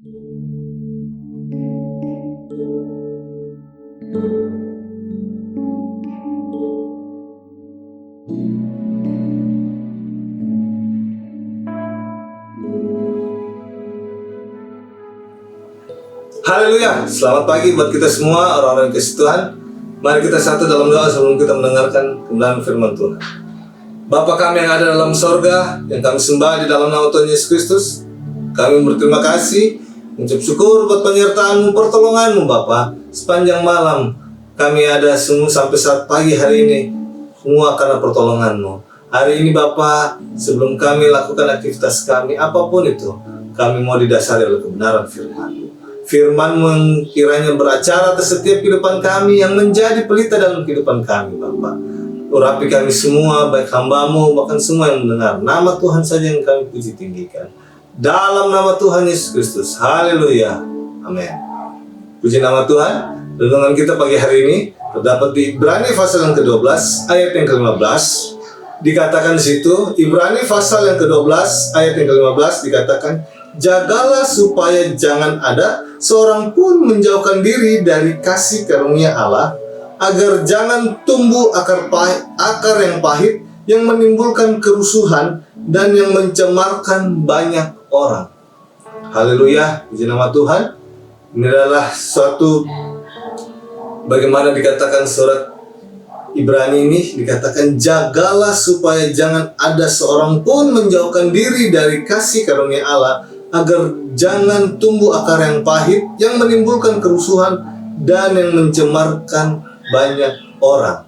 Haleluya, selamat pagi buat kita semua orang-orang yang kasih Tuhan. Mari kita satu dalam doa sebelum kita mendengarkan kebenaran firman Tuhan. Bapa kami yang ada dalam sorga, yang kami sembah di dalam nama Tuhan Yesus Kristus, kami berterima kasih, mengucap syukur buat penyertaan-Mu, pertolongan-Mu Bapa. Sepanjang malam kami ada semua sampai saat pagi hari ini, semua karena pertolongan-Mu. Hari ini Bapa, sebelum kami lakukan aktivitas kami, apapun itu, kami mau didasari oleh kebenaran firman-Mu. Firman-Mu kiranya beracara atas setiap kehidupan kami, yang menjadi pelita dalam kehidupan kami Bapa. Urapi kami semua, baik hamba-Mu, bahkan semua yang mendengar. Nama Tuhan saja yang kami puji tinggikan. Dalam nama Tuhan Yesus Kristus. Haleluya. Amin. Puji nama Tuhan. Renungan kita pagi hari ini terdapat di Ibrani pasal yang ke-12 ayat yang ke-15. Dikatakan di situ, Ibrani pasal yang ke-12 ayat yang ke-15 dikatakan, jagalah supaya jangan ada seorang pun menjauhkan diri dari kasih karunia Allah, agar jangan tumbuh akar yang pahit yang menimbulkan kerusuhan dan yang mencemarkan banyak orang. Haleluya, puji nama Tuhan. Ini adalah suatu, bagaimana dikatakan surat Ibrani ini, dikatakan jagalah supaya jangan ada seorang pun menjauhkan diri dari kasih karunia Allah, agar jangan tumbuh akar yang pahit yang menimbulkan kerusuhan dan yang mencemarkan banyak orang.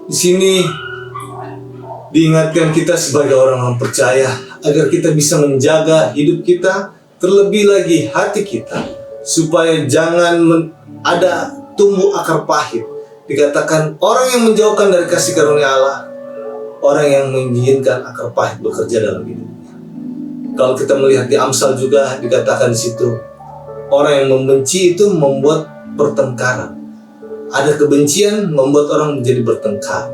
Di sini diingatkan kita sebagai orang-orang percaya agar kita bisa menjaga hidup kita, terlebih lagi hati kita, supaya jangan ada tumbuh akar pahit. Dikatakan orang yang menjauhkan dari kasih karunia Allah, orang yang menginginkan akar pahit bekerja dalam hidup. Kalau kita melihat di Amsal juga dikatakan di situ, orang yang membenci itu membuat pertengkaran. Ada kebencian membuat orang menjadi bertengkar.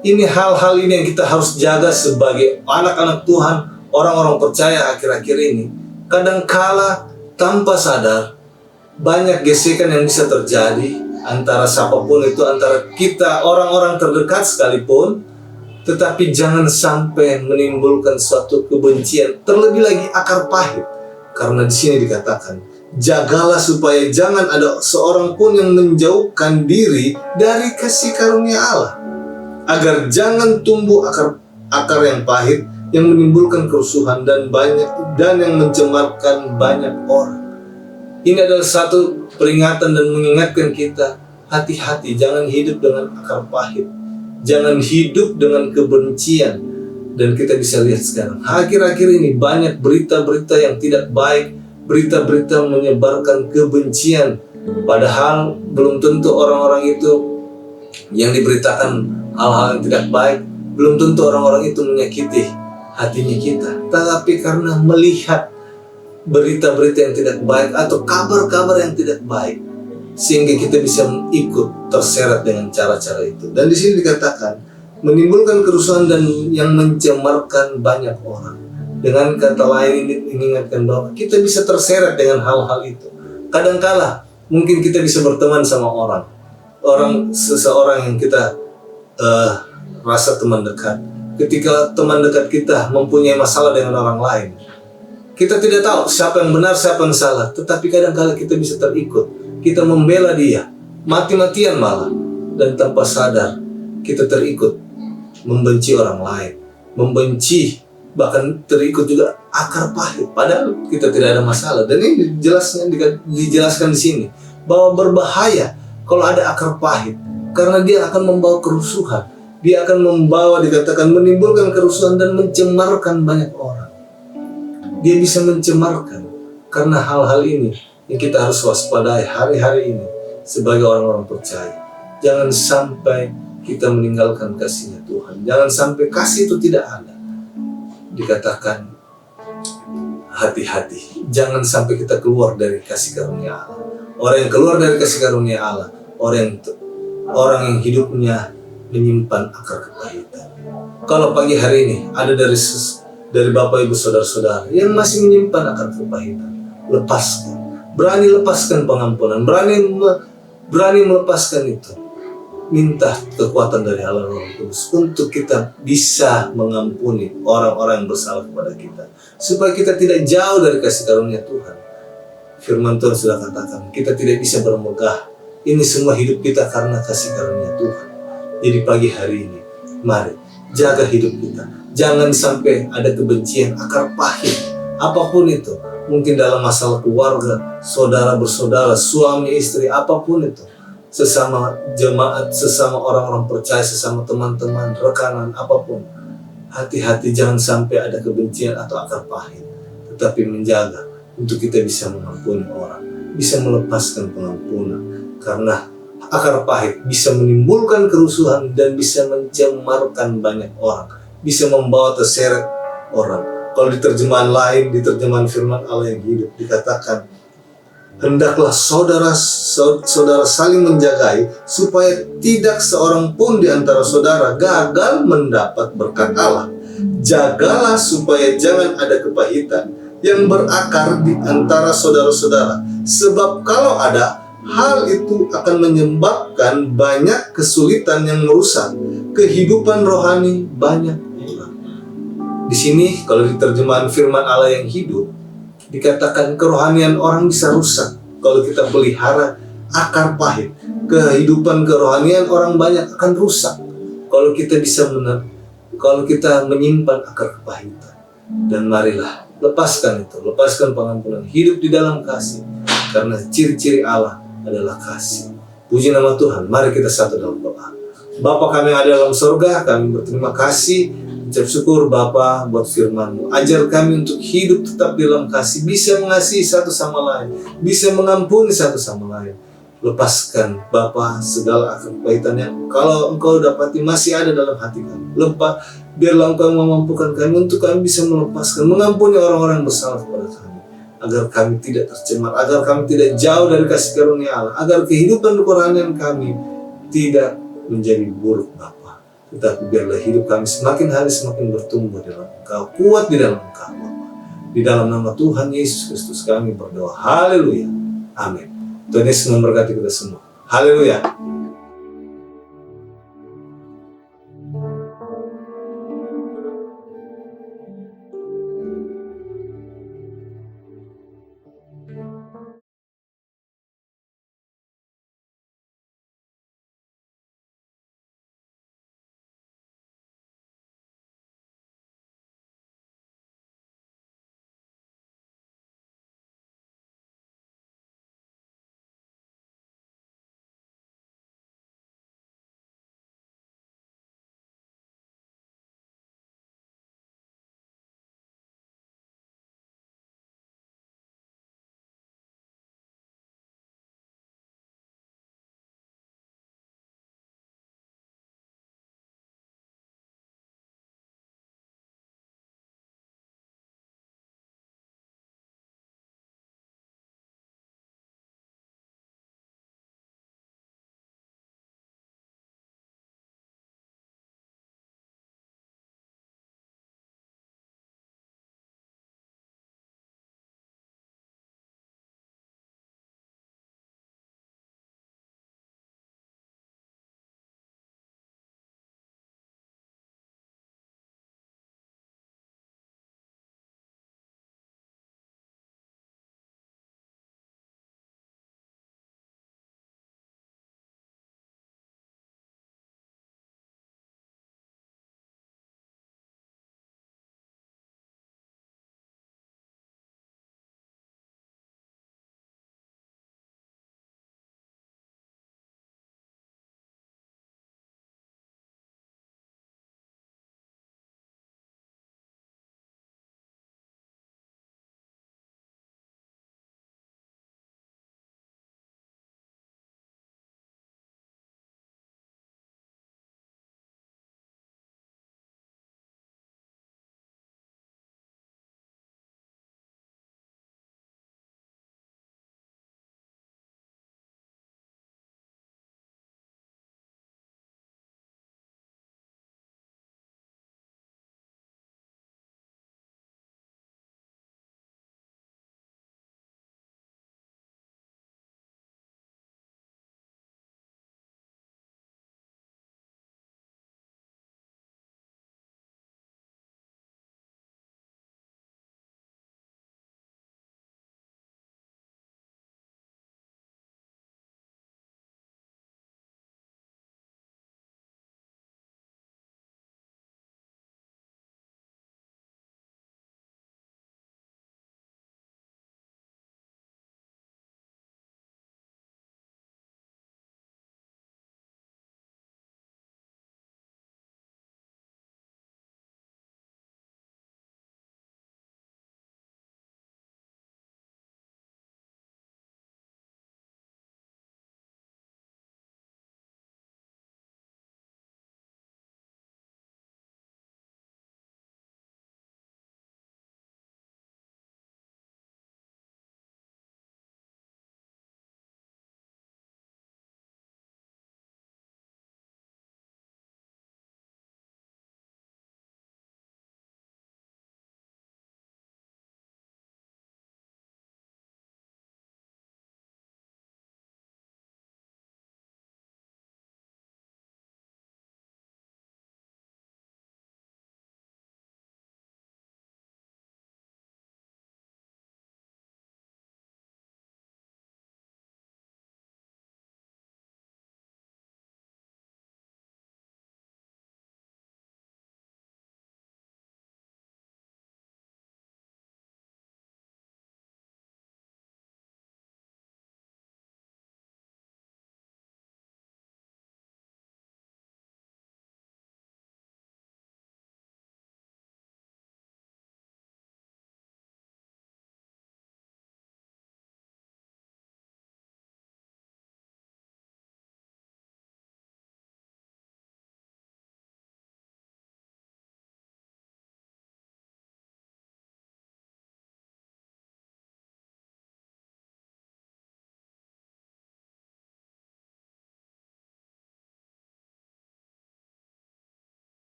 Ini hal-hal ini yang kita harus jaga sebagai anak-anak Tuhan, orang-orang percaya akhir-akhir ini. Kadangkala tanpa sadar banyak gesekan yang bisa terjadi antara siapapun itu, antara kita orang-orang terdekat sekalipun. Tetapi jangan sampai menimbulkan suatu kebencian, terlebih lagi akar pahit. Karena di sini dikatakan, jagalah supaya jangan ada seorang pun yang menjauhkan diri dari kasih karunia Allah, agar jangan tumbuh akar yang pahit yang menimbulkan kerusuhan dan yang mencemarkan banyak orang. Ini adalah satu peringatan dan mengingatkan kita, hati-hati, jangan hidup dengan akar pahit. Jangan hidup dengan kebencian. Dan kita bisa lihat sekarang, akhir-akhir ini banyak berita-berita yang tidak baik, berita-berita menyebarkan kebencian. Padahal belum tentu orang-orang itu yang diberitakan hal-hal yang tidak baik, belum tentu orang-orang itu menyakiti hatinya kita. Tetapi karena melihat berita-berita yang tidak baik atau kabar-kabar yang tidak baik, sehingga kita bisa ikut terseret dengan cara-cara itu. Dan di sini dikatakan menimbulkan kerusuhan dan yang mencemarkan banyak orang. Dengan kata lain ini mengingatkan bahwa kita bisa terseret dengan hal-hal itu. Kadangkala mungkin kita bisa berteman sama seseorang yang kita rasa teman dekat. Ketika teman dekat kita mempunyai masalah dengan orang lain, kita tidak tahu siapa yang benar, siapa yang salah. Tetapi kadangkala kita bisa terikut. Kita membela dia, mati-matian malah. Dan tanpa sadar, kita terikut membenci orang lain. Membenci, bahkan terikut juga akar pahit. Padahal kita tidak ada masalah. Dan ini dijelaskan di sini, bahwa berbahaya kalau ada akar pahit. Karena dia akan membawa kerusuhan. Dia akan dikatakan menimbulkan kerusuhan dan mencemarkan banyak orang. Dia bisa mencemarkan karena hal-hal ini yang kita harus waspadai hari-hari ini sebagai orang-orang percaya. Jangan sampai kita meninggalkan kasih-Nya Tuhan. Jangan sampai kasih itu tidak ada. Dikatakan hati-hati. Jangan sampai kita keluar dari kasih karunia Allah. Orang yang keluar dari kasih karunia Allah, orang yang hidupnya menyimpan akar kepahitan. Kalau pagi hari ini ada dari Bapak Ibu Saudara-saudara yang masih menyimpan akar kepahitan, lepaskan. berani lepaskan pengampunan, berani melepaskan itu. Minta kekuatan dari Allah Roh Kudus untuk kita bisa mengampuni orang-orang yang bersalah kepada kita, supaya kita tidak jauh dari kasih karunia Tuhan. Firman Tuhan sudah katakan, kita tidak bisa bermegah. Ini semua hidup kita karena kasih karunia Tuhan. Jadi pagi hari ini, mari jaga hidup kita. Jangan sampai ada kebencian, akar pahit, apapun itu. Mungkin dalam masalah keluarga, saudara bersaudara, suami istri, apapun itu. Sesama jemaat, sesama orang-orang percaya, sesama teman-teman, rekanan, apapun. Hati-hati jangan sampai ada kebencian atau akar pahit. Tetapi menjaga untuk kita bisa mengampuni orang, bisa melepaskan pengampunan. Karena akar pahit bisa menimbulkan kerusuhan dan bisa mencemarkan banyak orang, bisa membawa terseret orang. Kalau di terjemahan lain, di terjemahan firman Allah yang hidup, dikatakan, hendaklah saudara saling menjagai, supaya tidak seorang pun di antara saudara gagal mendapat berkat Allah. Jagalah supaya jangan ada kepahitan yang berakar di antara saudara-saudara, sebab kalau ada, hal itu akan menyebabkan banyak kesulitan yang merusak kehidupan rohani banyak orang. Di sini kalau di terjemahan firman Allah yang hidup, dikatakan kerohanian orang bisa rusak kalau kita pelihara akar pahit. Kehidupan kerohanian orang banyak akan rusak kalau kita kalau kita menyimpan akar kepahitan. Dan marilah lepaskan itu, lepaskan pengampunan, hidup di dalam kasih, karena ciri-ciri Allah adalah kasih. Puji nama Tuhan. Mari kita satu dalam doa. Bapa kami yang ada dalam surga, kami berterima kasih, ucap syukur Bapa buat firman-Mu. Ajar kami untuk hidup tetap dalam kasih, bisa mengasihi satu sama lain, bisa mengampuni satu sama lain. Lepaskan Bapa segala akar kepahitan yang kalau Engkau dapati masih ada dalam hati kami. Biarlah Engkau memampukan kami untuk kami bisa melepaskan, mengampuni orang-orang yang bersalah kepada kami, agar kami tidak tercemar, agar kami tidak jauh dari kasih karunia Allah, agar kehidupan kerohanian kami tidak menjadi buruk Bapa. Tetapi biarlah hidup kami semakin hari semakin bertumbuh dalam Engkau, kuat di dalam Engkau Bapa. Di dalam nama Tuhan Yesus Kristus kami berdoa. Haleluya. Amin. Tuhan Yesus memberkati kita semua. Haleluya.